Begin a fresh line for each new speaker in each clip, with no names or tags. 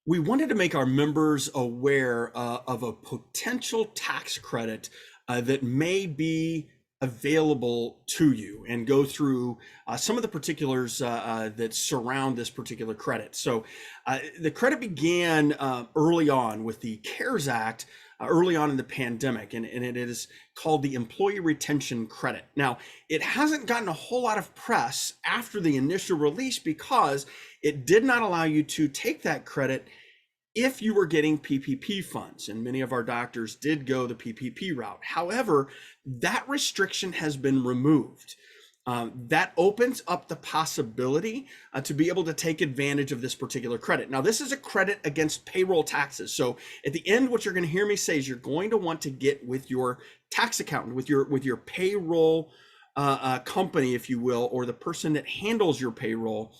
We wanted to make our members aware of a potential tax credit that may be available to you and go through some of the particulars that surround this particular credit. So the credit began early on with the CARES Act early on in the pandemic, and it is called the Employee Retention Credit. Now, it hasn't gotten a whole lot of press after the initial release because it did not allow you to take that credit if you were getting PPP funds, and many of our doctors did go the PPP route. However, that restriction has been removed. That opens up the possibility to be able to take advantage of this particular credit. Now, this is a credit against payroll taxes. So at the end, what you're going to hear me say is you're going to want to get with your tax accountant, with your payroll company, if you will, or the person that handles your payroll,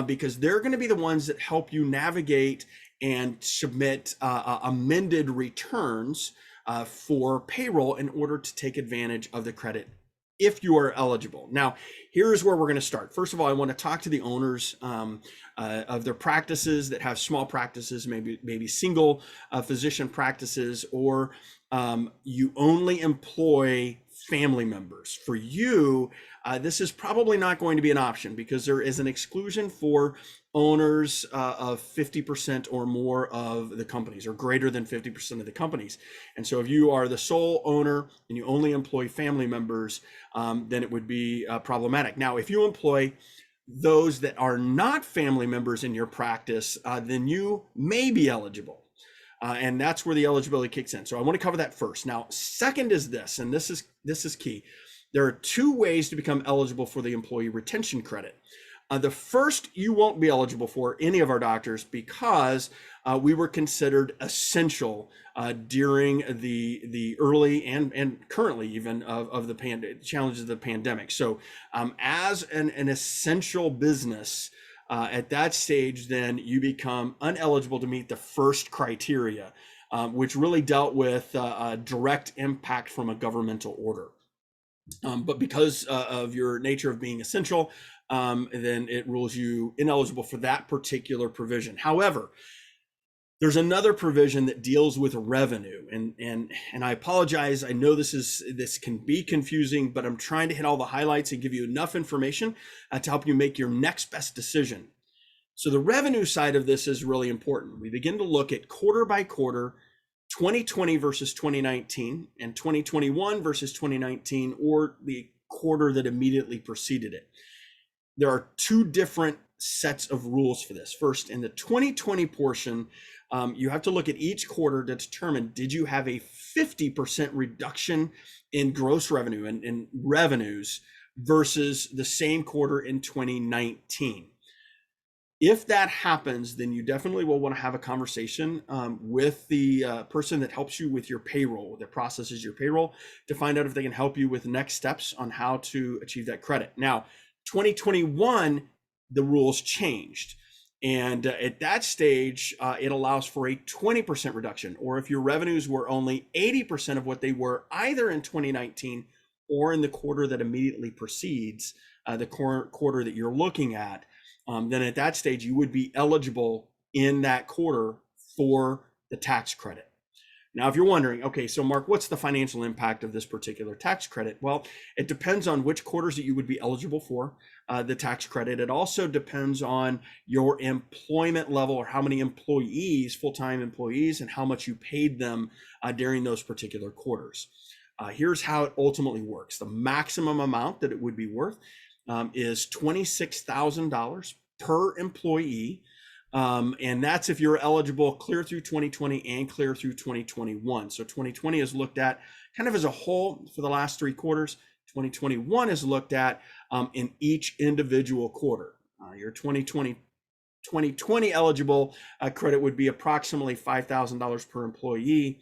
because they're going to be the ones that help you navigate and submit amended returns for payroll in order to take advantage of the credit if you are eligible. Now, here's where we're going to start. First of all, I want to talk to the owners of their practices that have small practices, maybe single physician practices, or you only employ family members. For you, this is probably not going to be an option because there is an exclusion for owners of 50% or more of the companies, or greater than 50% of the companies. And so if you are the sole owner and you only employ family members, then it would be problematic. Now, if you employ those that are not family members in your practice, then you may be eligible. And that's where the eligibility kicks in. So I want to cover that first. Now, second is this, and this is key. There are two ways to become eligible for the employee retention credit. The first, you won't be eligible for any of our doctors because we were considered essential during the early and currently even of the challenges of the pandemic. So as an essential business, at that stage, then you become uneligible to meet the first criteria, which really dealt with a direct impact from a governmental order. But because of your nature of being essential, then it rules you ineligible for that particular provision. However, there's another provision that deals with revenue, and I apologize. I know this can be confusing, but I'm trying to hit all the highlights and give you enough information to help you make your next best decision. So the revenue side of this is really important. We begin to look at quarter by quarter, 2020 versus 2019, and 2021 versus 2019, or the quarter that immediately preceded it. There are two different sets of rules for this. First, in the 2020 portion, you have to look at each quarter to determine, did you have a 50% reduction in gross revenue and revenues versus the same quarter in 2019? If that happens, then you definitely will want to have a conversation with the person that helps you with your payroll, that processes your payroll, to find out if they can help you with next steps on how to achieve that credit. Now, 2021, the rules changed. And at that stage, it allows for a 20% reduction, or if your revenues were only 80% of what they were either in 2019 or in the quarter that immediately precedes the quarter that you're looking at, then at that stage, you would be eligible in that quarter for the tax credit. Now, if you're wondering, okay, so Mark, what's the financial impact of this particular tax credit? Well, it depends on which quarters that you would be eligible for the tax credit. It also depends on your employment level, or how many employees, full-time employees, and how much you paid them during those particular quarters. Here's how it ultimately works. The maximum amount that it would be worth is $26,000 per employee. And that's if you're eligible clear through 2020 and clear through 2021. So 2020 is looked at kind of as a whole for the last three quarters. 2021 is looked at in each individual quarter. Your 2020 eligible credit would be approximately $5,000 per employee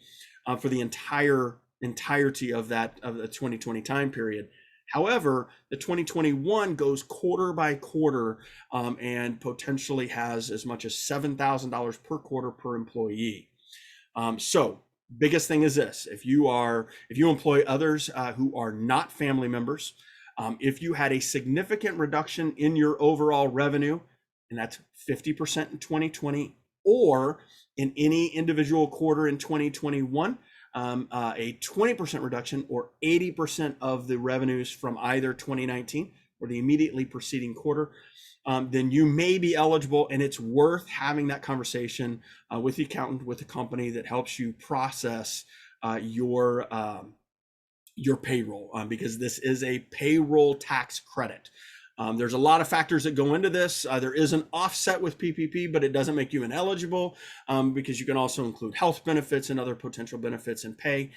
for the entirety of the 2020 time period. However, the 2021 goes quarter by quarter and potentially has as much as $7,000 per quarter per employee. So biggest thing is this: if you employ others who are not family members, if you had a significant reduction in your overall revenue, and that's 50% in 2020 or in any individual quarter in 2021, a 20% reduction or 80% of the revenues from either 2019 or the immediately preceding quarter, then you may be eligible, and it's worth having that conversation with the accountant, with the company that helps you process your payroll, because this is a payroll tax credit. There's a lot of factors that go into this. There is an offset with PPP, but it doesn't make you ineligible, because you can also include health benefits and other potential benefits and pay.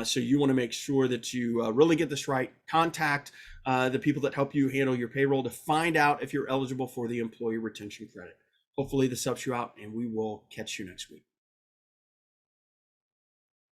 So you want to make sure that you really get this right. Contact the people that help you handle your payroll to find out if you're eligible for the employee retention credit. Hopefully this helps you out, and we will catch you next week.